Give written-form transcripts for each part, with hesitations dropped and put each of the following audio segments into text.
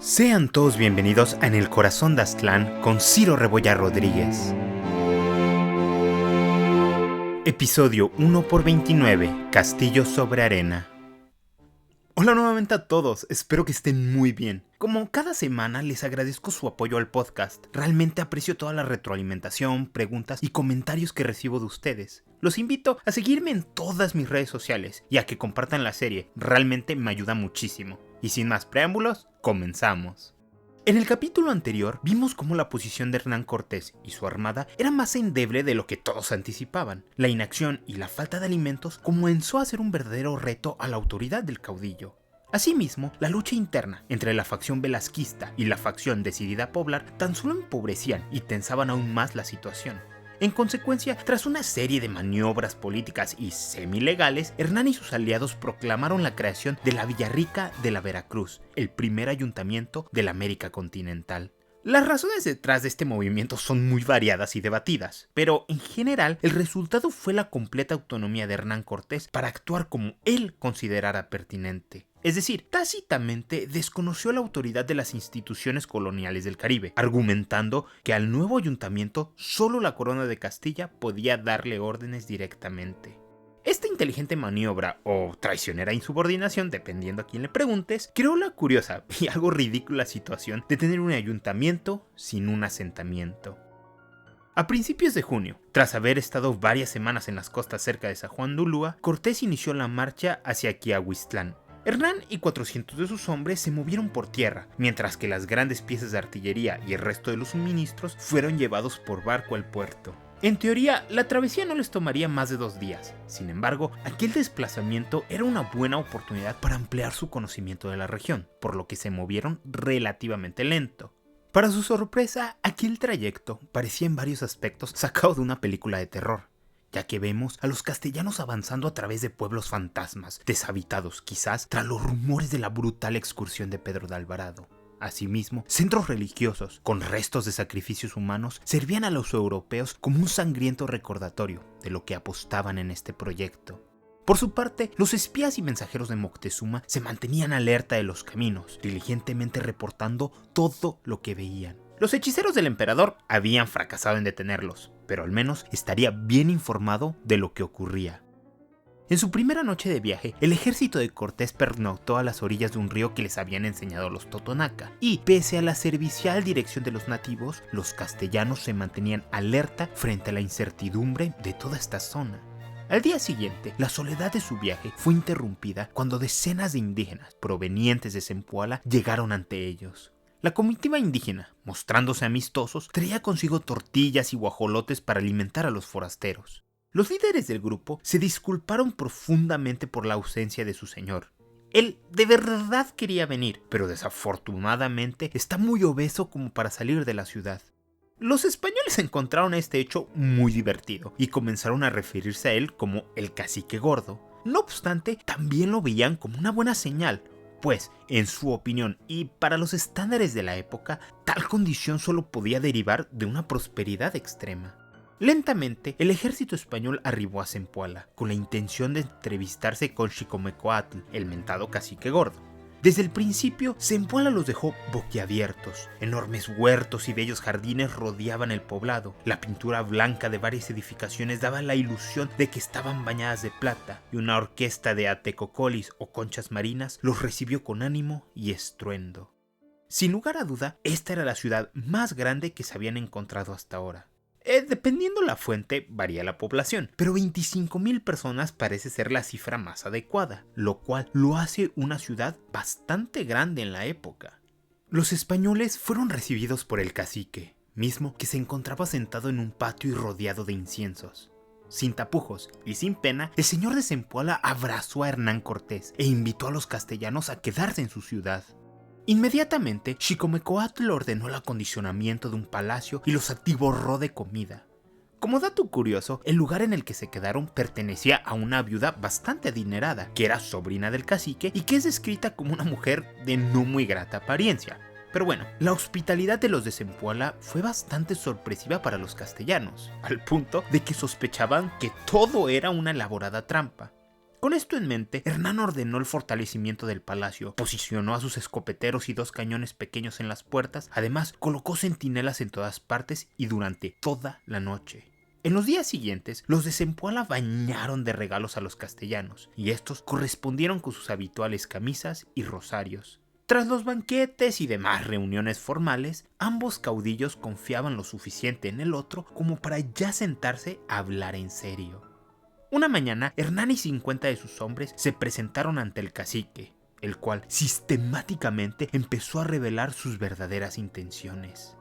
Sean todos bienvenidos a En el Corazón de Aztlán con Ciro Rebollar Rodríguez. Episodio 1x29, Castillo sobre Arena. Hola nuevamente a todos, espero que estén muy bien. Como cada semana les agradezco su apoyo al podcast. Realmente aprecio toda la retroalimentación, preguntas y comentarios que recibo de ustedes. Los invito a seguirme en todas mis redes sociales y a que compartan la serie, realmente me ayuda muchísimo. Y sin más preámbulos, comenzamos. En el capítulo anterior vimos cómo la posición de Hernán Cortés y su armada era más endeble de lo que todos anticipaban. La inacción y la falta de alimentos comenzó a ser un verdadero reto a la autoridad del caudillo. Asimismo, la lucha interna entre la facción velasquista y la facción decidida a poblar tan solo empobrecían y tensaban aún más la situación. En consecuencia, tras una serie de maniobras políticas y semilegales, Hernán y sus aliados proclamaron la creación de la Villarrica de la Veracruz, el primer ayuntamiento de la América continental. Las razones detrás de este movimiento son muy variadas y debatidas, pero en general el resultado fue la completa autonomía de Hernán Cortés para actuar como él considerara pertinente. Es decir, tácitamente desconoció la autoridad de las instituciones coloniales del Caribe, argumentando que al nuevo ayuntamiento solo la corona de Castilla podía darle órdenes directamente. Esta inteligente maniobra, o traicionera insubordinación, dependiendo a quién le preguntes, creó la curiosa y algo ridícula situación de tener un ayuntamiento sin un asentamiento. A principios de junio, tras haber estado varias semanas en las costas cerca de San Juan de Ulúa, Cortés inició la marcha hacia Quiahuiztlán. Hernán y 400 de sus hombres se movieron por tierra, mientras que las grandes piezas de artillería y el resto de los suministros fueron llevados por barco al puerto. En teoría, la travesía no les tomaría más de 2 días. Sin embargo, aquel desplazamiento era una buena oportunidad para ampliar su conocimiento de la región, por lo que se movieron relativamente lento. Para su sorpresa, aquel trayecto parecía en varios aspectos sacado de una película de terror, ya que vemos a los castellanos avanzando a través de pueblos fantasmas, deshabitados quizás tras los rumores de la brutal excursión de Pedro de Alvarado. Asimismo, centros religiosos con restos de sacrificios humanos servían a los europeos como un sangriento recordatorio de lo que apostaban en este proyecto. Por su parte, los espías y mensajeros de Moctezuma se mantenían alerta de los caminos, diligentemente reportando todo lo que veían. Los hechiceros del emperador habían fracasado en detenerlos, pero al menos estaría bien informado de lo que ocurría. En su primera noche de viaje, el ejército de Cortés pernoctó a las orillas de un río que les habían enseñado los Totonaca, y pese a la servicial dirección de los nativos, los castellanos se mantenían alerta frente a la incertidumbre de toda esta zona. Al día siguiente, la soledad de su viaje fue interrumpida cuando decenas de indígenas provenientes de Zempoala llegaron ante ellos. La comitiva indígena, mostrándose amistosos, traía consigo tortillas y guajolotes para alimentar a los forasteros. Los líderes del grupo se disculparon profundamente por la ausencia de su señor. Él de verdad quería venir, pero desafortunadamente está muy obeso como para salir de la ciudad. Los españoles encontraron este hecho muy divertido y comenzaron a referirse a él como el cacique gordo. No obstante, también lo veían como una buena señal, pues, en su opinión y para los estándares de la época, tal condición solo podía derivar de una prosperidad extrema. Lentamente, el ejército español arribó a Zempoala, con la intención de entrevistarse con Xicomecoatl, el mentado cacique gordo. Desde el principio, Zempoala los dejó boquiabiertos. Enormes huertos y bellos jardines rodeaban el poblado. La pintura blanca de varias edificaciones daba la ilusión de que estaban bañadas de plata, y una orquesta de atecocolis o conchas marinas los recibió con ánimo y estruendo. Sin lugar a duda, esta era la ciudad más grande que se habían encontrado hasta ahora. Dependiendo la fuente, varía la población, pero 25,000 personas parece ser la cifra más adecuada, lo cual lo hace una ciudad bastante grande en la época. Los españoles fueron recibidos por el cacique, mismo que se encontraba sentado en un patio y rodeado de inciensos. Sin tapujos y sin pena, el señor de Zempoala abrazó a Hernán Cortés e invitó a los castellanos a quedarse en su ciudad. Inmediatamente, Xicomecoatl ordenó el acondicionamiento de un palacio y los atiborró de comida. Como dato curioso, el lugar en el que se quedaron pertenecía a una viuda bastante adinerada, que era sobrina del cacique y que es descrita como una mujer de no muy grata apariencia. Pero bueno, la hospitalidad de los de Zempoala fue bastante sorpresiva para los castellanos, al punto de que sospechaban que todo era una elaborada trampa. Con esto en mente, Hernán ordenó el fortalecimiento del palacio, posicionó a sus escopeteros y 2 cañones pequeños en las puertas, además colocó centinelas en todas partes y durante toda la noche. En los días siguientes, los de Zempoala bañaron de regalos a los castellanos, y estos correspondieron con sus habituales camisas y rosarios. Tras los banquetes y demás reuniones formales, ambos caudillos confiaban lo suficiente en el otro como para ya sentarse a hablar en serio. Una mañana, Hernán y 50 de sus hombres se presentaron ante el cacique, el cual sistemáticamente empezó a revelar sus verdaderas intenciones.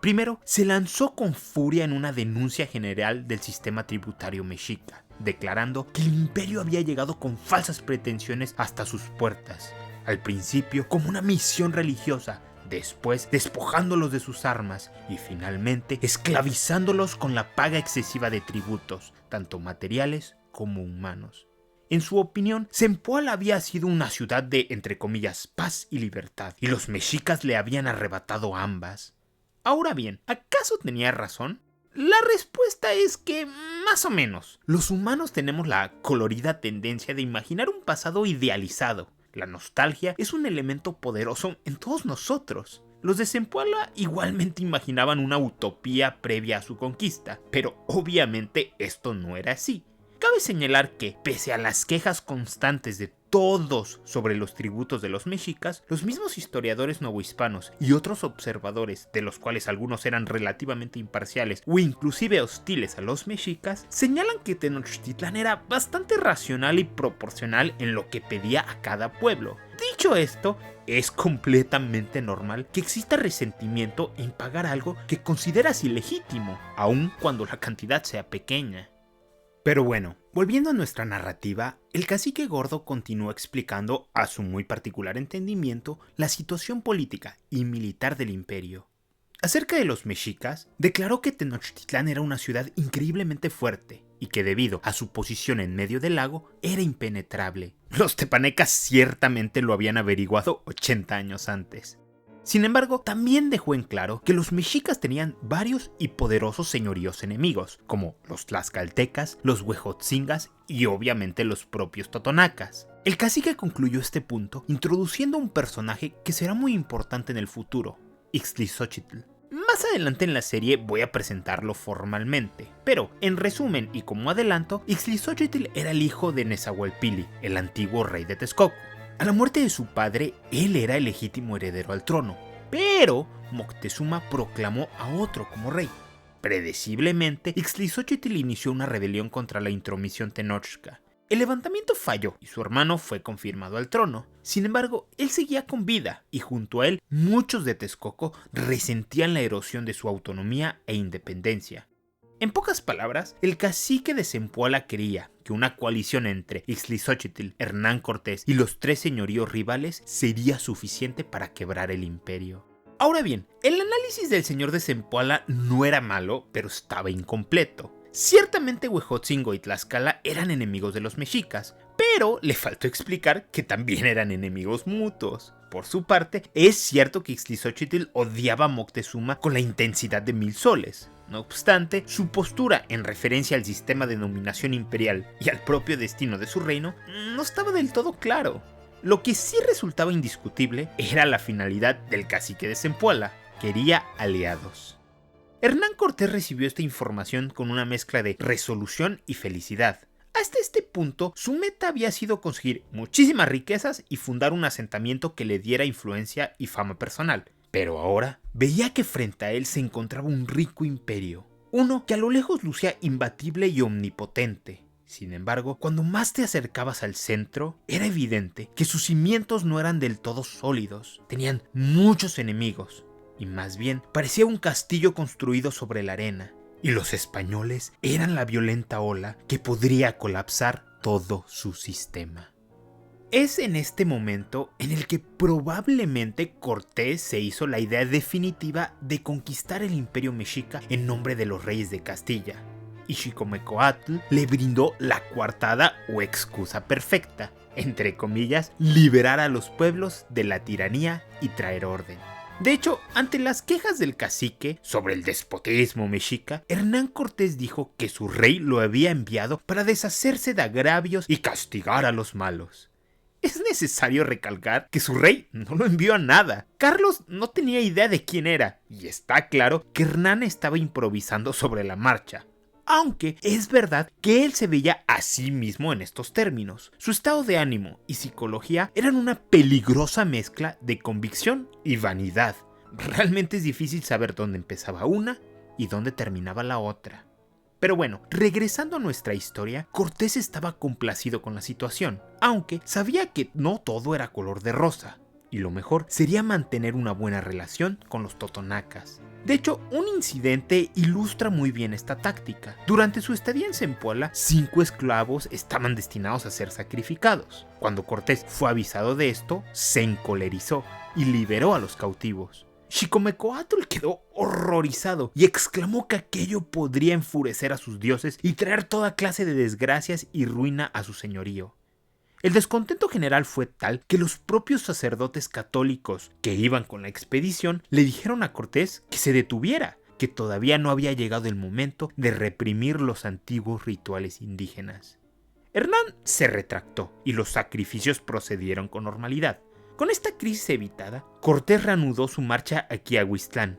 Primero, se lanzó con furia en una denuncia general del sistema tributario mexica, declarando que el imperio había llegado con falsas pretensiones hasta sus puertas, al principio como una misión religiosa, después despojándolos de sus armas y finalmente esclavizándolos con la paga excesiva de tributos, tanto materiales como humanos. En su opinión, Zempoala había sido una ciudad de, entre comillas, paz y libertad, y los mexicas le habían arrebatado ambas. Ahora bien, ¿acaso tenía razón? La respuesta es que más o menos. Los humanos tenemos la colorida tendencia de imaginar un pasado idealizado. La nostalgia es un elemento poderoso en todos nosotros. Los de Zempoala igualmente imaginaban una utopía previa a su conquista, pero obviamente esto no era así. Cabe señalar que, pese a las quejas constantes de todos sobre los tributos de los mexicas, los mismos historiadores novohispanos y otros observadores, de los cuales algunos eran relativamente imparciales o inclusive hostiles a los mexicas, señalan que Tenochtitlán era bastante racional y proporcional en lo que pedía a cada pueblo. Dicho esto, es completamente normal que exista resentimiento en pagar algo que consideras ilegítimo, aun cuando la cantidad sea pequeña. Pero bueno, volviendo a nuestra narrativa, el cacique gordo continuó explicando, a su muy particular entendimiento, la situación política y militar del imperio. Acerca de los mexicas, declaró que Tenochtitlán era una ciudad increíblemente fuerte y que debido a su posición en medio del lago era impenetrable. Los tepanecas ciertamente lo habían averiguado 80 años antes. Sin embargo, también dejó en claro que los mexicas tenían varios y poderosos señoríos enemigos, como los tlaxcaltecas, los huejotzingas y obviamente los propios totonacas. El cacique concluyó este punto introduciendo un personaje que será muy importante en el futuro, Ixtlilxóchitl. Más adelante en la serie voy a presentarlo formalmente, pero en resumen y como adelanto, Ixtlilxóchitl era el hijo de Nezahualpili, el antiguo rey de Texcoco. A la muerte de su padre, él era el legítimo heredero al trono, pero Moctezuma proclamó a otro como rey. Predeciblemente, Ixtlilxóchitl inició una rebelión contra la intromisión tenochca. El levantamiento falló y su hermano fue confirmado al trono. Sin embargo, él seguía con vida y junto a él muchos de Texcoco resentían la erosión de su autonomía e independencia. En pocas palabras, el cacique de Zempoala creía que una coalición entre Ixtlilxóchitl, Hernán Cortés y los 3 señoríos rivales sería suficiente para quebrar el imperio. Ahora bien, el análisis del señor de Zempoala no era malo, pero estaba incompleto. Ciertamente Huejotzingo y Tlaxcala eran enemigos de los mexicas, pero le faltó explicar que también eran enemigos mutuos. Por su parte, es cierto que Ixtlilxóchitl odiaba a Moctezuma con la intensidad de 1000 soles. No obstante, su postura en referencia al sistema de dominación imperial y al propio destino de su reino no estaba del todo claro. Lo que sí resultaba indiscutible era la finalidad del cacique de Zempoala: quería aliados. Hernán Cortés recibió esta información con una mezcla de resolución y felicidad. Hasta este punto, su meta había sido conseguir muchísimas riquezas y fundar un asentamiento que le diera influencia y fama personal. Pero ahora veía que frente a él se encontraba un rico imperio, uno que a lo lejos lucía imbatible y omnipotente. Sin embargo, cuando más te acercabas al centro, era evidente que sus cimientos no eran del todo sólidos, tenían muchos enemigos, y más bien parecía un castillo construido sobre la arena, y los españoles eran la violenta ola que podría colapsar todo su sistema. Es en este momento en el que probablemente Cortés se hizo la idea definitiva de conquistar el imperio mexica en nombre de los reyes de Castilla, y Xicomecoatl le brindó la coartada o excusa perfecta, entre comillas, liberar a los pueblos de la tiranía y traer orden. De hecho, ante las quejas del cacique sobre el despotismo mexica, Hernán Cortés dijo que su rey lo había enviado para deshacerse de agravios y castigar a los malos. Es necesario recalcar que su rey no lo envió a nada. Carlos no tenía idea de quién era, y está claro que Hernán estaba improvisando sobre la marcha. Aunque es verdad que él se veía a sí mismo en estos términos. Su estado de ánimo y psicología eran una peligrosa mezcla de convicción y vanidad. Realmente es difícil saber dónde empezaba una y dónde terminaba la otra. Pero bueno, regresando a nuestra historia, Cortés estaba complacido con la situación, aunque sabía que no todo era color de rosa, y lo mejor sería mantener una buena relación con los totonacas. De hecho, un incidente ilustra muy bien esta táctica. Durante su estadía en Zempoala, 5 esclavos estaban destinados a ser sacrificados. Cuando Cortés fue avisado de esto, se encolerizó y liberó a los cautivos. Xicomecoatl quedó horrorizado y exclamó que aquello podría enfurecer a sus dioses y traer toda clase de desgracias y ruina a su señorío. El descontento general fue tal que los propios sacerdotes católicos que iban con la expedición le dijeron a Cortés que se detuviera, que todavía no había llegado el momento de reprimir los antiguos rituales indígenas. Hernán se retractó y los sacrificios procedieron con normalidad. Con esta crisis evitada, Cortés reanudó su marcha a Quiahuiztlán.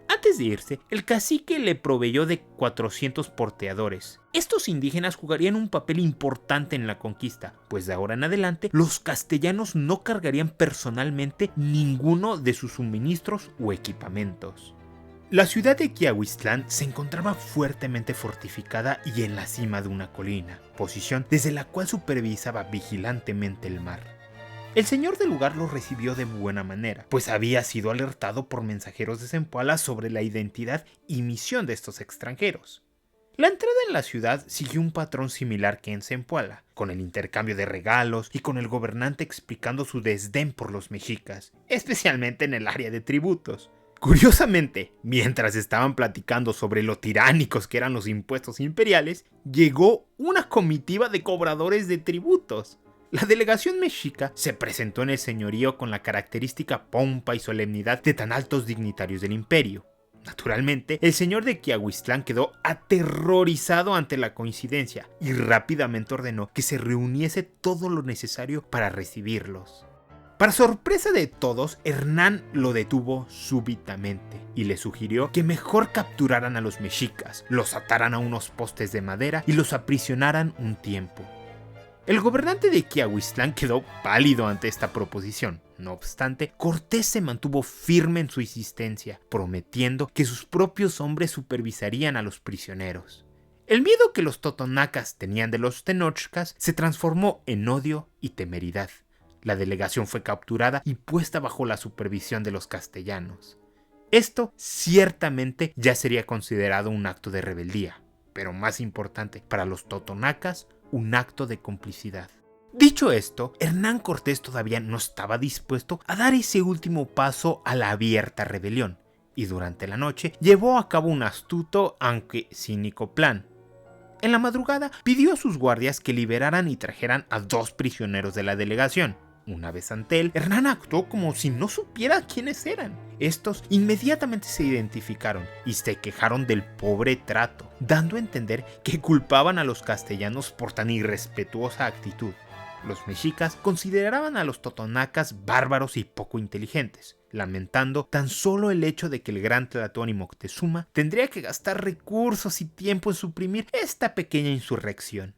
Antes de irse, el cacique le proveyó de 400 porteadores. Estos indígenas jugarían un papel importante en la conquista, pues de ahora en adelante los castellanos no cargarían personalmente ninguno de sus suministros o equipamientos. La ciudad de Quiahuiztlán se encontraba fuertemente fortificada y en la cima de una colina, posición desde la cual supervisaba vigilantemente el mar. El señor del lugar lo recibió de buena manera, pues había sido alertado por mensajeros de Zempoala sobre la identidad y misión de estos extranjeros. La entrada en la ciudad siguió un patrón similar que en Zempoala, con el intercambio de regalos y con el gobernante explicando su desdén por los mexicas, especialmente en el área de tributos. Curiosamente, mientras estaban platicando sobre lo tiránicos que eran los impuestos imperiales, llegó una comitiva de cobradores de tributos. La delegación mexica se presentó en el señorío con la característica pompa y solemnidad de tan altos dignitarios del imperio. Naturalmente, el señor de Quiahuiztlán quedó aterrorizado ante la coincidencia y rápidamente ordenó que se reuniese todo lo necesario para recibirlos. Para sorpresa de todos, Hernán lo detuvo súbitamente y le sugirió que mejor capturaran a los mexicas, los ataran a unos postes de madera y los aprisionaran un tiempo. El gobernante de Quiahuiztlán quedó pálido ante esta proposición. No obstante, Cortés se mantuvo firme en su insistencia, prometiendo que sus propios hombres supervisarían a los prisioneros. El miedo que los totonacas tenían de los tenochcas se transformó en odio y temeridad. La delegación fue capturada y puesta bajo la supervisión de los castellanos. Esto ciertamente ya sería considerado un acto de rebeldía, pero más importante para los totonacas, un acto de complicidad. Dicho esto, Hernán Cortés todavía no estaba dispuesto a dar ese último paso a la abierta rebelión, y durante la noche llevó a cabo un astuto aunque cínico plan. En la madrugada pidió a sus guardias que liberaran y trajeran a 2 prisioneros de la delegación. Una vez ante él, Hernán actuó como si no supiera quiénes eran. Estos inmediatamente se identificaron y se quejaron del pobre trato, dando a entender que culpaban a los castellanos por tan irrespetuosa actitud. Los mexicas consideraban a los totonacas bárbaros y poco inteligentes, lamentando tan solo el hecho de que el gran Tlatoani Moctezuma tendría que gastar recursos y tiempo en suprimir esta pequeña insurrección.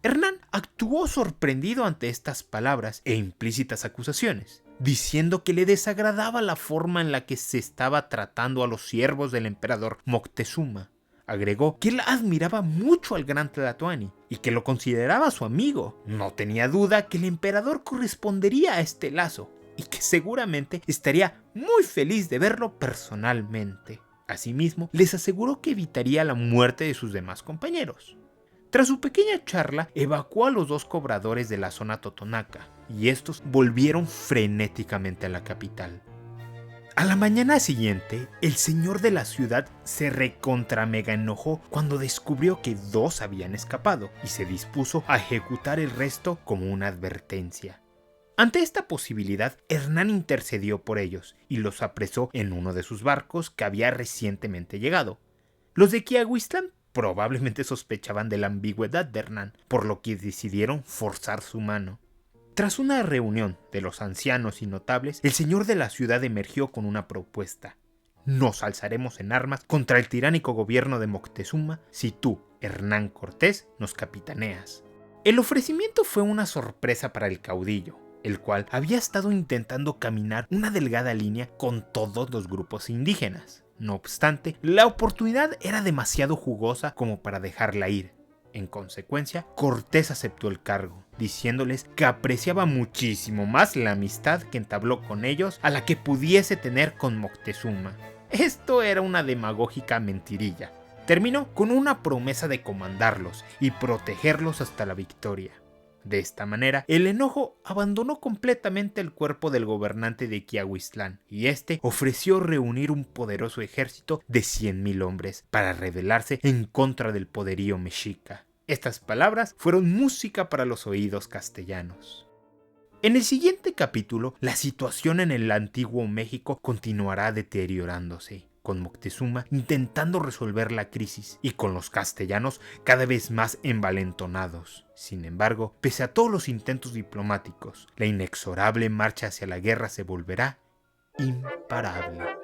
Hernán actuó sorprendido ante estas palabras e implícitas acusaciones, diciendo que le desagradaba la forma en la que se estaba tratando a los siervos del emperador Moctezuma. Agregó que él admiraba mucho al gran Tlatoani y que lo consideraba su amigo. No tenía duda que el emperador correspondería a este lazo y que seguramente estaría muy feliz de verlo personalmente. Asimismo, les aseguró que evitaría la muerte de sus demás compañeros. Tras su pequeña charla, evacuó a los 2 cobradores de la zona totonaca y estos volvieron frenéticamente a la capital. A la mañana siguiente, el señor de la ciudad se recontra mega enojó cuando descubrió que 2 habían escapado y se dispuso a ejecutar el resto como una advertencia. Ante esta posibilidad, Hernán intercedió por ellos y los apresó en uno de sus barcos que había recientemente llegado. Los de Quiahuiztlán probablemente sospechaban de la ambigüedad de Hernán, por lo que decidieron forzar su mano. Tras una reunión de los ancianos y notables, el señor de la ciudad emergió con una propuesta. Nos alzaremos en armas contra el tiránico gobierno de Moctezuma si tú, Hernán Cortés, nos capitaneas. El ofrecimiento fue una sorpresa para el caudillo, el cual había estado intentando caminar una delgada línea con todos los grupos indígenas. No obstante, la oportunidad era demasiado jugosa como para dejarla ir. En consecuencia, Cortés aceptó el cargo, diciéndoles que apreciaba muchísimo más la amistad que entabló con ellos a la que pudiese tener con Moctezuma. Esto era una demagógica mentirilla. Terminó con una promesa de comandarlos y protegerlos hasta la victoria. De esta manera, el enojo abandonó completamente el cuerpo del gobernante de Quiahuiztlán y este ofreció reunir un poderoso ejército de 100,000 hombres para rebelarse en contra del poderío mexica. Estas palabras fueron música para los oídos castellanos. En el siguiente capítulo, la situación en el antiguo México continuará deteriorándose, con Moctezuma intentando resolver la crisis y con los castellanos cada vez más envalentonados. Sin embargo, pese a todos los intentos diplomáticos, la inexorable marcha hacia la guerra se volverá imparable.